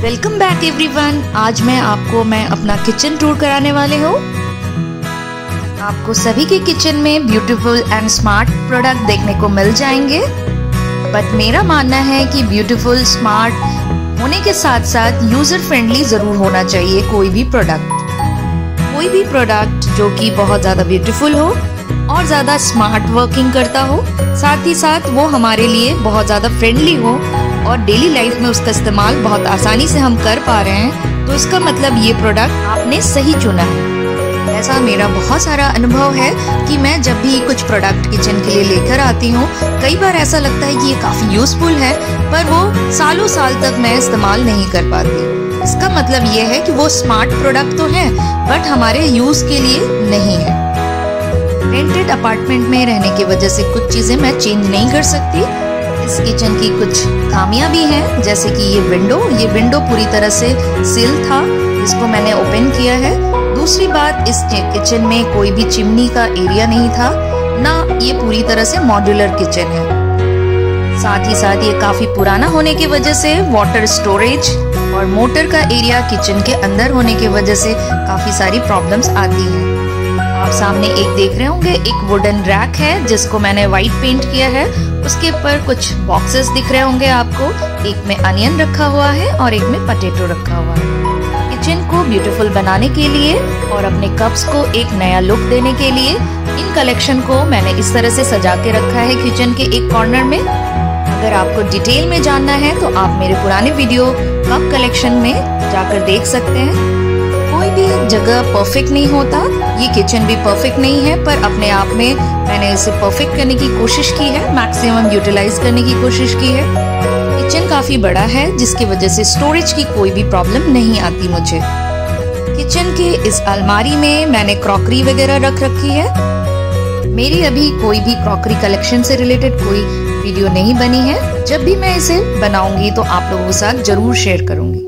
Welcome back everyone. आज मैं अपना किचन टूर कराने वाले हूँ। आपको सभी के किचन में ब्यूटीफुल एंड स्मार्ट प्रोडक्ट देखने को मिल जाएंगे, बट मेरा मानना है कि ब्यूटीफुल स्मार्ट होने के साथ साथ यूजर फ्रेंडली जरूर होना चाहिए। कोई भी प्रोडक्ट जो कि बहुत ज्यादा ब्यूटीफुल हो और ज्यादा स्मार्ट वर्किंग करता हो, साथ ही साथ वो हमारे लिए बहुत ज्यादा फ्रेंडली हो और डेली लाइफ में उसका इस्तेमाल बहुत आसानी से हम कर पा रहे हैं, तो इसका मतलब ये प्रोडक्ट आपने सही चुना है। ऐसा मेरा बहुत सारा अनुभव है कि मैं जब भी कुछ प्रोडक्ट किचन के लिए लेकर आती हूँ, कई बार ऐसा लगता है कि ये काफी यूजफुल है, पर वो सालों साल तक मैं इस्तेमाल नहीं कर पाती। इसका मतलब ये है कि वो स्मार्ट प्रोडक्ट तो है, बट हमारे यूज के लिए नहीं है। रेंटेड अपार्टमेंट में रहने की वजह से कुछ चीजें मैं चेंज नहीं कर सकती। इस किचन की कुछ खामियां भी हैं, जैसे कि ये विंडो पूरी तरह से सील था, इसको मैंने ओपन किया है। दूसरी बात, इस किचन में कोई भी चिमनी का एरिया नहीं था, ना ये पूरी तरह से मॉड्यूलर किचन है। साथ ही साथ ये काफी पुराना होने की वजह से वाटर स्टोरेज और मोटर का एरिया किचन के अंदर होने की वजह से काफी सारी प्रॉब्लम्स आती हैं। आप सामने एक देख रहे होंगे, एक वुडन रैक है जिसको मैंने व्हाइट पेंट किया है। उसके ऊपर कुछ बॉक्सेस दिख रहे होंगे आपको, एक में अनियन रखा हुआ है और एक में पोटैटो रखा हुआ है। किचन को ब्यूटीफुल बनाने के लिए और अपने कप्स को एक नया लुक देने के लिए इन कलेक्शन को मैंने इस तरह से सजा के रखा है किचन के एक कॉर्नर में। अगर आपको डिटेल में जानना है तो आप मेरे पुराने वीडियो कप कलेक्शन में जाकर देख सकते हैं। कोई भी जगह परफेक्ट नहीं होता, ये किचन भी परफेक्ट नहीं है, पर अपने आप में मैंने इसे परफेक्ट करने की कोशिश की है, मैक्सिमम यूटिलाइज करने की कोशिश की है। किचन काफी बड़ा है, जिसकी वजह से स्टोरेज की कोई भी प्रॉब्लम नहीं आती मुझे। किचन के इस अलमारी में मैंने क्रॉकरी वगैरह रख रखी है। मेरी अभी कोई भी क्रॉकरी कलेक्शन से रिलेटेड कोई वीडियो नहीं बनी है। जब भी मैं इसे बनाऊंगी तो आप लोगों के साथ जरूर शेयर करूंगी।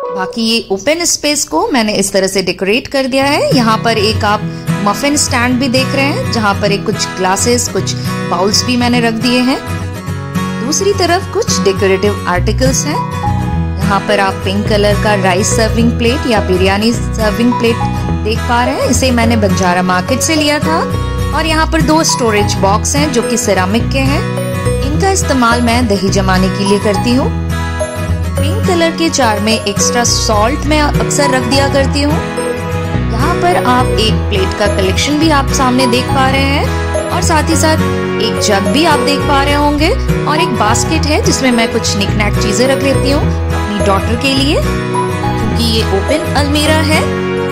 बाकी ये ओपन स्पेस को मैंने इस तरह से डेकोरेट कर दिया है। यहाँ पर एक आप मफिन स्टैंड भी देख रहे हैं, जहाँ पर एक कुछ ग्लासेस, कुछ बाउल्स भी मैंने रख दिए हैं। दूसरी तरफ कुछ डेकोरेटिव आर्टिकल्स हैं। यहाँ पर आप पिंक कलर का राइस सर्विंग प्लेट या बिरयानी सर्विंग प्लेट देख पा रहे हैं। इसे मैंने बंजारा मार्केट से लिया था। और यहाँ पर 2 स्टोरेज बॉक्स हैं जो कि सिरामिक के हैं। इनका इस्तेमाल मैं दही जमाने के लिए करती हूँ। पिंक कलर के जार में एक्स्ट्रा सॉल्ट मैं अक्सर रख दिया करती हूँ। यहाँ पर आप एक प्लेट का कलेक्शन भी आप सामने देख पा रहे हैं, और साथ ही साथ एक जग भी आप देख पा रहे होंगे, और एक बास्केट है जिसमें मैं कुछ निकनैक चीजें रख लेती हूँ अपनी डॉटर के लिए, क्योंकि ये ओपन अलमीरा है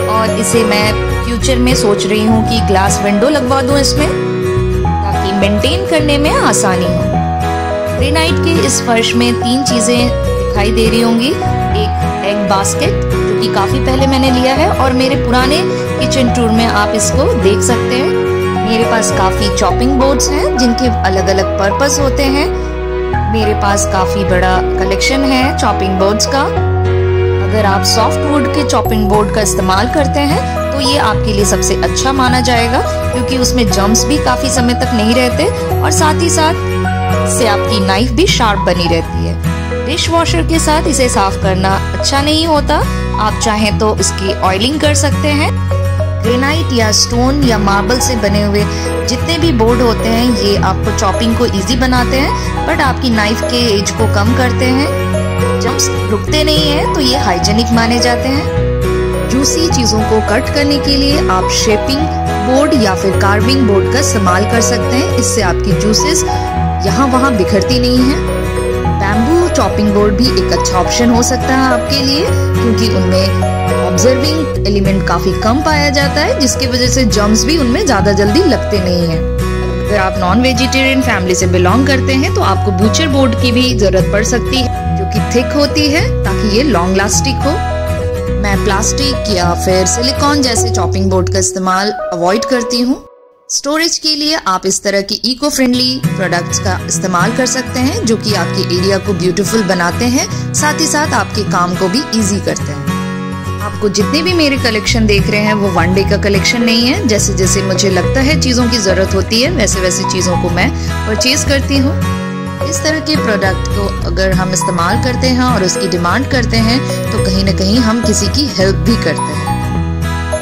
और इसे मैं फ्यूचर में सोच रही हूँ कि ग्लास विंडो लगवा दूं इसमें, ताकि मेंटेन करने में आसानी हो। ग्रेनाइट के इस फर्श में 3 चीजें दिखाई दे रही होंगी। एक एग बास्केट जो कि काफी पहले मैंने लिया है, और मेरे पुराने किचन टूर में आप इसको देख सकते हैं। मेरे पास काफी चॉपिंग बोर्ड्स हैं जिनके अलग अलग पर्पस होते हैं। मेरे पास काफी बड़ा कलेक्शन है चॉपिंग बोर्ड्स का। अगर आप सॉफ्ट वुड के चॉपिंग बोर्ड का इस्तेमाल करते हैं तो ये आपके लिए सबसे अच्छा माना जाएगा, क्योंकि उसमें जर्म्स भी काफी समय तक नहीं रहते, और साथ ही साथ इससे आपकी नाइफ भी शार्प बनी रहती है। डिश वॉशर के साथ इसे साफ करना अच्छा नहीं होता। आप चाहें तो इसकी ऑयलिंग कर सकते हैं। ग्रेनाइट या स्टोन या मार्बल से बने हुए जितने भी बोर्ड होते हैं, ये आपको चॉपिंग को इजी बनाते हैं, बट आपकी नाइफ के एज को कम करते हैं। जर्म्स रुकते नहीं है, तो ये हाइजेनिक माने जाते हैं। जूसी चीजों को कट करने के लिए आप शेपिंग बोर्ड या फिर कार्विंग बोर्ड का इस्तेमाल कर सकते हैं। इससे आपकी जूसेस यहाँ वहाँ बिखरती नहीं है। बैम्बू चॉपिंग बोर्ड भी एक अच्छा ऑप्शन हो सकता है आपके लिए, क्योंकि उनमें ऑब्जर्विंग एलिमेंट काफी कम पाया जाता है, जिसकी वजह से जर्म्स भी उनमें ज्यादा जल्दी लगते नहीं हैं। अगर आप नॉन वेजिटेरियन फैमिली से बिलोंग करते हैं तो आपको बूचर बोर्ड की भी जरूरत पड़ सकती है, जो कि थिक होती है ताकि ये लॉन्ग लास्टिंग हो। मैं प्लास्टिक या फिर सिलिकॉन जैसे चॉपिंग बोर्ड का इस्तेमाल अवॉइड करती हूँ। स्टोरेज के लिए आप इस तरह की इको फ्रेंडली प्रोडक्ट्स का इस्तेमाल कर सकते हैं, जो कि आपके एरिया को ब्यूटीफुल बनाते हैं, साथ ही साथ आपके काम को भी इजी करते हैं। आपको जितने भी मेरे कलेक्शन देख रहे हैं वो 1 डे का कलेक्शन नहीं है। जैसे जैसे मुझे लगता है चीज़ों की ज़रूरत होती है, वैसे वैसे चीज़ों को मैं परचेज करती हूँ। इस तरह के प्रोडक्ट को अगर हम इस्तेमाल करते हैं और उसकी डिमांड करते हैं तो कहीं ना कहीं हम किसी की हेल्प भी करते हैं।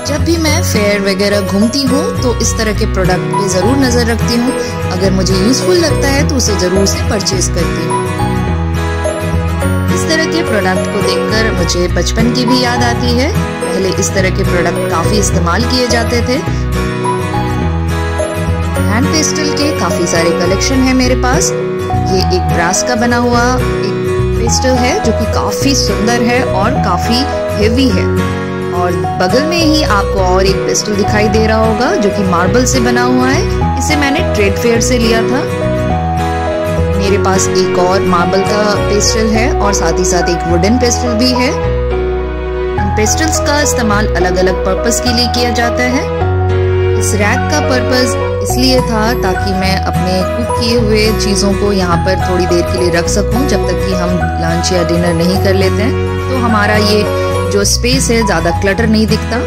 जब भी मैं फेयर वगैरह घूमती हूँ तो इस तरह के प्रोडक्ट पे ज़रूर नज़र रखती हूँ। अगर मुझे यूज़फुल लगता है तो उसे ज़रूर से परचेज करती हूँ। इस तरह के प्रोडक्ट को देखकर मुझे बचपन की भी याद आती है। पहले इस तरह के प्रोडक्ट काफ़ी इस्तेमाल किए जाते थे। हैंड पेस्टल के काफ़ी सारे कलेक्शन है मेरे पास। ये एक ब्रास का बना हुआ एक पेस्टल है जो कि काफ़ी सुंदर है और काफ़ी हेवी है। और बगल में ही आपको और एक पेस्टल दिखाई दे रहा होगा जो कि मार्बल से बना हुआ है। इसे मैंने ट्रेड फेयर से लिया था। मेरे पास एक और मार्बल का पेस्टल है और साथ ही साथ एक वुडन पेस्टल भी है। इन पेस्टल्स का इस्तेमाल अलग अलग पर्पस के लिए किया जाता है। इस रैक का पर्पस इसलिए था ताकि मैं अपने कुक किए हुए चीज़ों को यहाँ पर थोड़ी देर के लिए रख सकूँ जब तक कि हम लंच या डिनर नहीं कर लेते हैं। तो हमारा ये जो स्पेस है ज़्यादा क्लटर नहीं दिखता।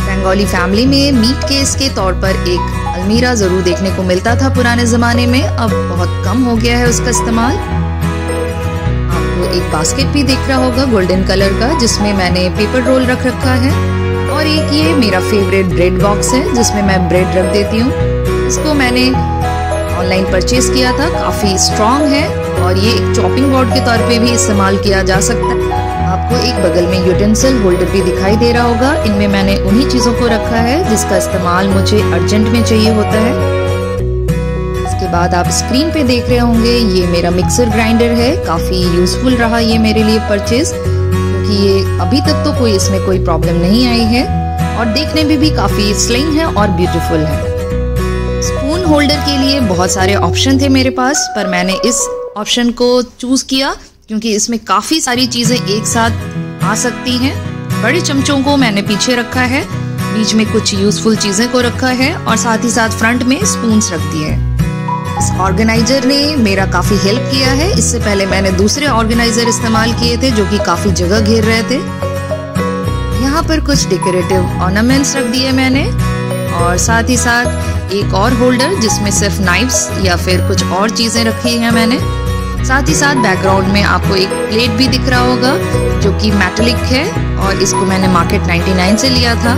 बंगाली फैमिली में मीट केस के तौर पर एक अलमीरा ज़रूर देखने को मिलता था पुराने ज़माने में। अब बहुत कम हो गया है उसका इस्तेमाल। आपको एक बास्केट भी दिख रहा होगा गोल्डन कलर का जिसमें मैंने पेपर रोल रख रखा है। और एक ये मेरा फेवरेट ब्रेड बॉक्स है जिसमें मैं ब्रेड रख देती हूँ। इसको मैंने ऑनलाइन परचेज किया था। काफ़ी स्ट्रॉन्ग है और ये एक चॉपिंग बोर्ड के तौर पे भी इस्तेमाल किया जा सकता है। आपको एक बगल में यूटेंसिल होल्डर भी दिखाई दे रहा होगा। इनमें मैंने उन्हीं चीज़ों को रखा है जिसका इस्तेमाल मुझे अर्जेंट में चाहिए होता है। इसके बाद आप स्क्रीन पे देख रहे होंगे ये मेरा मिक्सर ग्राइंडर है। काफ़ी यूजफुल रहा ये मेरे लिए परचेज, क्योंकि ये अभी तक तो इसमें कोई प्रॉब्लम नहीं आई है और देखने में भी काफ़ी स्लिम है और ब्यूटीफुल है। स्पून होल्डर के लिए बहुत सारे ऑप्शन थे मेरे पास, पर मैंने इस ऑप्शन को चूज किया क्योंकि इसमें काफ़ी सारी चीज़ें एक साथ आ सकती हैं। बड़े चमचों को मैंने पीछे रखा है, बीच में कुछ यूजफुल चीज़ें को रखा है और साथ ही साथ फ्रंट में स्पून्स रख दिए हैं। इस ऑर्गेनाइजर ने मेरा काफ़ी हेल्प किया है। इससे पहले मैंने दूसरे ऑर्गेनाइजर इस्तेमाल किए थे जो कि काफ़ी जगह घेर रहे थे। यहाँ पर कुछ डेकोरेटिव ऑर्नामेंट्स रख दिए मैंने और साथ ही साथ एक और होल्डर जिसमें सिर्फ नाइफ्स या फिर कुछ और चीज़ें रखी हैं मैंने। साथ ही साथ बैकग्राउंड में आपको एक प्लेट भी दिख रहा होगा जो कि मेटालिक है और इसको मैंने मार्केट 99 से लिया था।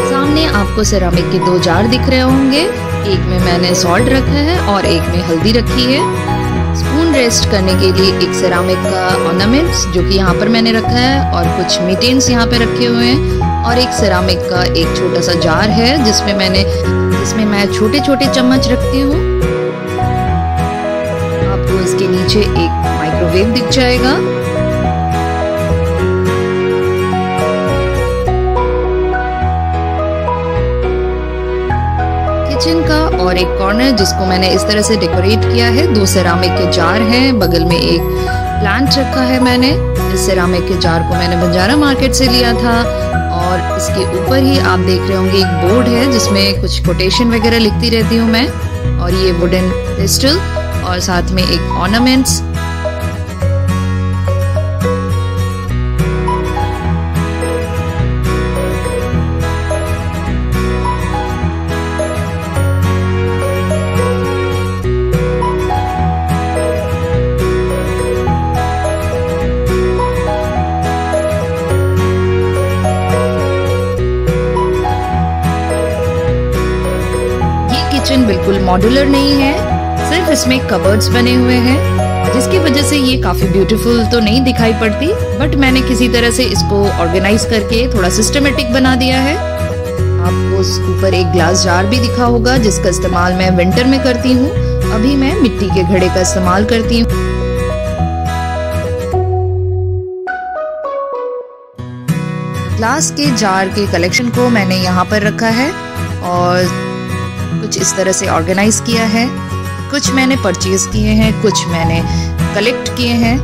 सामने आपको सिरामिक के 2 जार दिख रहे होंगे। एक में मैंने सॉल्ट रखा है और एक में हल्दी रखी है। स्पून रेस्ट करने के लिए एक सिरामिक का ऑर्नामेंट्स जो कि यहाँ पर मैंने रखा है और कुछ मिटेन्स यहाँ पे रखे हुए हैं और एक सिरामिक का एक छोटा सा जार है जिसमें मैं छोटे छोटे चम्मच रखती हूँ। आपको इसके नीचे एक माइक्रोवेव दिख जाएगा। किचन का और एक कॉर्नर जिसको मैंने इस तरह से डेकोरेट किया है। 2 सिरामिक के जार हैं, बगल में एक प्लांट रखा है मैंने। इस सिरामिक के जार को मैंने बंजारा मार्केट से लिया था और इसके ऊपर ही आप देख रहे होंगे एक बोर्ड है जिसमें कुछ कोटेशन वगैरह लिखती रहती हूँ मैं। और ये वुडन पेस्टल और साथ में एक ऑर्नामेंट्स। किचन बिल्कुल मॉड्यूलर नहीं है, सिर्फ इसमें कबर्ड्स बने हुए हैं जिसकी वजह से ये काफी ब्यूटीफुल तो नहीं दिखाई पड़ती, बट मैंने किसी तरह से इसको ऑर्गेनाइज करके थोड़ा सिस्टमेटिक बना दिया है। आपको ऊपर एक ग्लास जार भी दिखा होगा जिसका इस्तेमाल मैं विंटर में करती हूँ। अभी मैं मिट्टी के घड़े का इस्तेमाल करती हूँ। ग्लास के जार के कलेक्शन को मैंने यहाँ पर रखा है और कुछ इस तरह से ऑर्गेनाइज किया है। कुछ मैंने परचेज किए हैं, कुछ मैंने कलेक्ट किए हैं।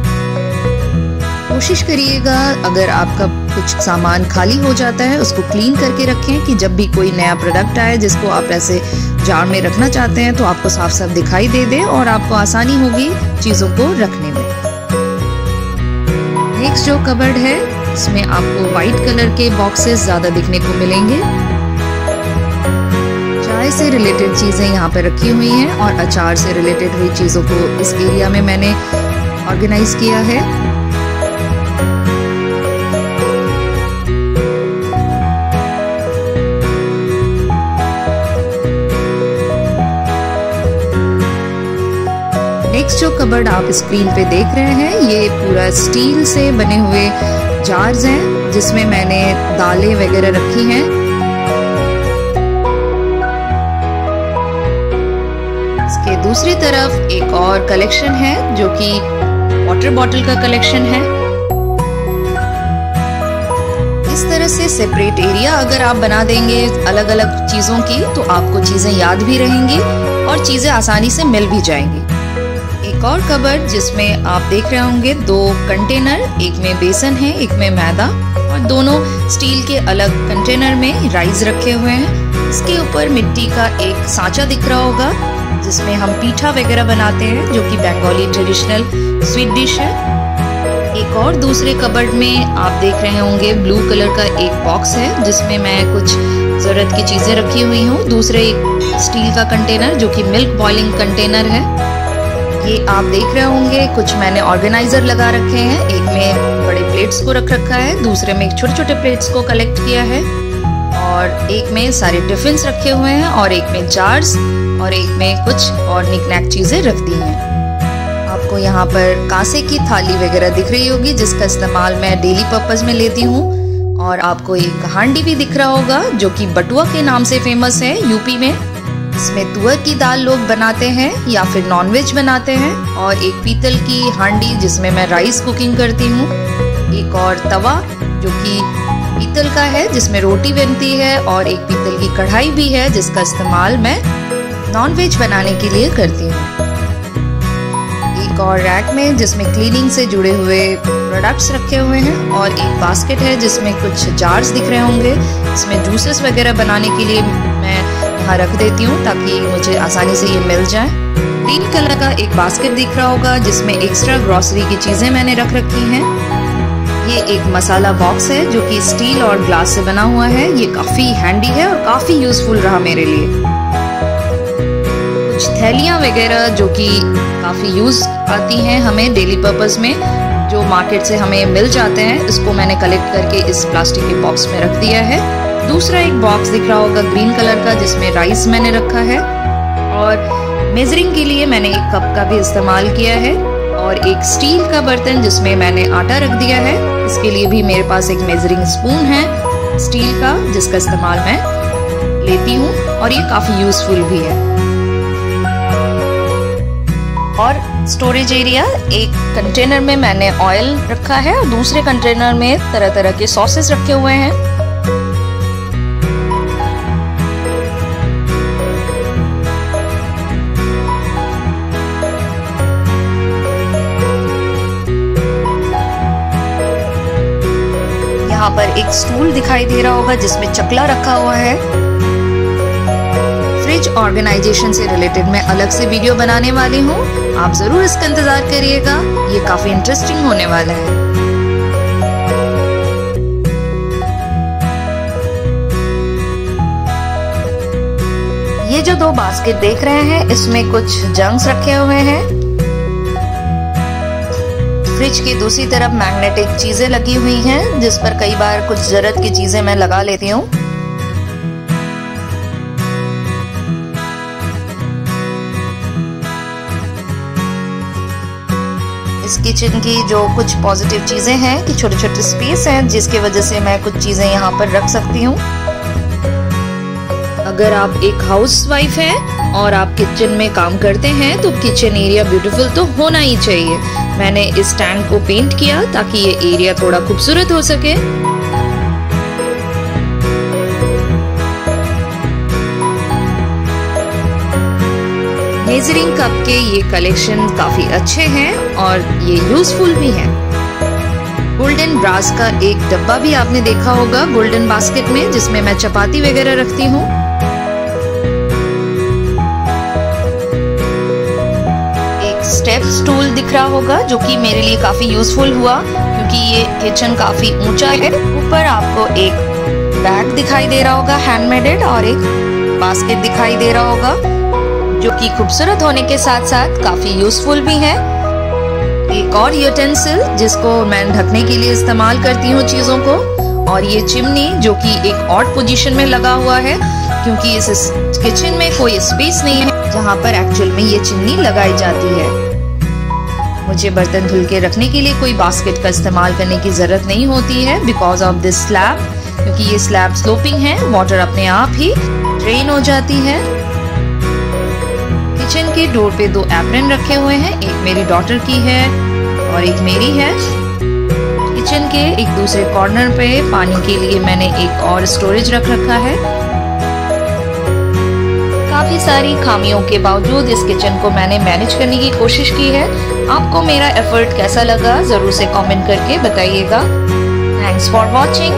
कोशिश करिएगा अगर आपका कुछ सामान खाली हो जाता है उसको क्लीन करके रखें कि जब भी कोई नया प्रोडक्ट आए जिसको आप ऐसे जार में रखना चाहते हैं तो आपको साफ साफ दिखाई दे दे और आपको आसानी होगी चीज़ों को रखने में। नेक्स्ट जो कबर्ड है इसमें आपको वाइट कलर के बॉक्सेस ज़्यादा दिखने को मिलेंगे। चाय से रिलेटेड चीज़ें यहाँ पे रखी हुई हैं और अचार से रिलेटेड हुई चीज़ों को इस एरिया में मैंने ऑर्गेनाइज किया है। नेक्स्ट जो कबर्ड आप स्क्रीन पे देख रहे हैं, ये पूरा स्टील से बने हुए जार्स हैं जिसमें मैंने दालें वगैरह रखी हैं। इसके दूसरी तरफ एक और कलेक्शन है जो कि वाटर बॉटल का कलेक्शन है। इस तरह से सेपरेट एरिया अगर आप बना देंगे अलग अलग चीजों की, तो आपको चीजें याद भी रहेंगी और चीजें आसानी से मिल भी जाएंगी। एक और कबर्ड जिसमें आप देख रहे होंगे 2 कंटेनर, एक में बेसन है, एक में मैदा, और दोनों स्टील के अलग कंटेनर में राइस रखे हुए हैं। इसके ऊपर मिट्टी का एक सांचा दिख रहा होगा जिसमें हम पीठा वगैरह बनाते हैं, जो कि बंगाली ट्रेडिशनल स्वीट डिश है। एक और दूसरे कबर्ड में आप देख रहे होंगे ब्लू कलर का एक बॉक्स है जिसमें मैं कुछ जरूरत की चीजें रखी हुई हूँ। दूसरे एक स्टील का कंटेनर जो कि मिल्क बॉइलिंग कंटेनर है। ये आप देख रहे होंगे कुछ मैंने ऑर्गेनाइजर लगा रखे हैं। एक में बड़े प्लेट्स को रख रखा है, दूसरे में छोटे छोटे प्लेट्स को कलेक्ट किया है, और एक में सारे टिफिन्स रखे हुए हैं, और एक में जार्स, और एक में कुछ और निकनैक चीजें रख दी हैं। आपको यहाँ पर कांसे की थाली वगैरह दिख रही होगी जिसका इस्तेमाल मैं डेली पर्पस में लेती हूँ। और आपको एक हांडी भी दिख रहा होगा जो कि बटुआ के नाम से फेमस है यूपी में। इसमें तुअर की दाल लोग बनाते हैं या फिर नॉनवेज बनाते हैं। और एक पीतल की हांडी जिसमें मैं राइस कुकिंग करती हूँ। एक और तवा जो कि पीतल का है जिसमें रोटी बनती है, और एक पीतल की कढ़ाई भी है जिसका इस्तेमाल मैं नॉनवेज बनाने के लिए करती हूँ। एक और रैक में जिसमें क्लीनिंग से जुड़े हुए प्रोडक्ट्स रखे हुए हैं, और एक बास्केट है जिसमें कुछ जार्स दिख रहे होंगे। इसमें जूसेस वगैरह बनाने के लिए मैं यहाँ रख देती हूँ ताकि मुझे आसानी से ये मिल जाए। ग्रीन कलर का एक बास्केट दिख रहा होगा जिसमें एक्स्ट्रा ग्रोसरी की चीजें मैंने रख रखी हैं। ये एक मसाला बॉक्स है जो कि स्टील और ग्लास से बना हुआ है। ये काफी हैंडी है और काफी यूजफुल रहा मेरे लिए। कुछ थैलियाँ वगैरह जो कि काफी यूज आती हैं हमें डेली पर्पस में, जो मार्केट से हमें मिल जाते हैं, इसको मैंने कलेक्ट करके इस प्लास्टिक के बॉक्स में रख दिया है। दूसरा एक बॉक्स दिख रहा होगा ग्रीन कलर का जिसमें राइस मैंने रखा है, और मेजरिंग के लिए मैंने एक कप का भी इस्तेमाल किया है, और एक स्टील का बर्तन जिसमें मैंने आटा रख दिया है। इसके लिए भी मेरे पास एक मेजरिंग स्पून है स्टील का जिसका इस्तेमाल मैं लेती हूँ, और ये काफी यूजफुल भी है। और स्टोरेज एरिया, एक कंटेनर में मैंने ऑयल रखा है और दूसरे कंटेनर में तरह तरह के सॉसेस रखे हुए हैं। यहाँ पर एक स्टूल दिखाई दे रहा होगा जिसमें चकला रखा हुआ है। फ्रिज ऑर्गेनाइजेशन से रिलेटेड मैं अलग से वीडियो बनाने वाली हूँ, आप जरूर इसका इंतजार करिएगा, ये काफी इंटरेस्टिंग होने वाला है। ये जो 2 बास्केट देख रहे हैं इसमें कुछ जंक्स रखे हुए हैं। फ्रिज की दूसरी तरफ मैग्नेटिक चीजें लगी हुई हैं जिस पर कई बार कुछ जरूरत की चीजें मैं लगा लेती हूँ। इस किचन की जो कुछ पॉजिटिव चीजें हैं कि छोटे छोटे स्पेस हैं जिसकी वजह से मैं कुछ चीजें यहाँ पर रख सकती हूँ। अगर आप एक हाउसवाइफ हैं और आप किचन में काम करते हैं तो किचन एरिया ब्यूटीफुल तो होना ही चाहिए। मैंने इस स्टैंड को पेंट किया ताकि ये एरिया थोड़ा खूबसूरत हो सके। मेजरिंग कप के ये कलेक्शन काफी अच्छे हैं और ये यूजफुल भी हैं। गोल्डन ब्रास का एक डब्बा भी आपने देखा होगा गोल्डन बास्केट में, जिसमें मैं चपाती वगैरह रखती हूँ। एक स्टेप स्टूल दिख रहा होगा जो कि मेरे लिए काफी यूजफुल हुआ क्योंकि ये किचन काफी ऊंचा है। ऊपर आपको एक बैग दिखाई दे रहा होगा हैंडमेडेड और एक बास्केट दिखाई दे रहा होगा जो कि खूबसूरत होने के साथ साथ काफी यूजफुल भी है। एक और यूटेंसिल जिसको मैं ढकने के लिए इस्तेमाल करती हूँ चीजों को, और ये चिमनी जो कि एक ऑड पोजीशन में लगा हुआ है क्योंकि इस किचन में कोई स्पेस नहीं है जहाँ पर एक्चुअल में ये चिमनी लगाई जाती है। मुझे बर्तन धुल के रखने के लिए कोई बास्केट का इस्तेमाल करने की जरूरत नहीं होती है बिकॉज ऑफ दिस स्लैब, क्योंकि ये स्लैब स्लोपिंग है, वाटर अपने आप ही ड्रेन हो जाती है। किचन के डोर पे 2 एप्रन रखे हुए हैं, एक मेरी डॉटर की है और एक मेरी है। किचन के एक दूसरे कॉर्नर पे पानी के लिए मैंने एक और स्टोरेज रख रखा है। काफी सारी खामियों के बावजूद इस किचन को मैंने मैनेज करने की कोशिश की है। आपको मेरा एफर्ट कैसा लगा जरूर से कमेंट करके बताइएगा। Thanks for watching.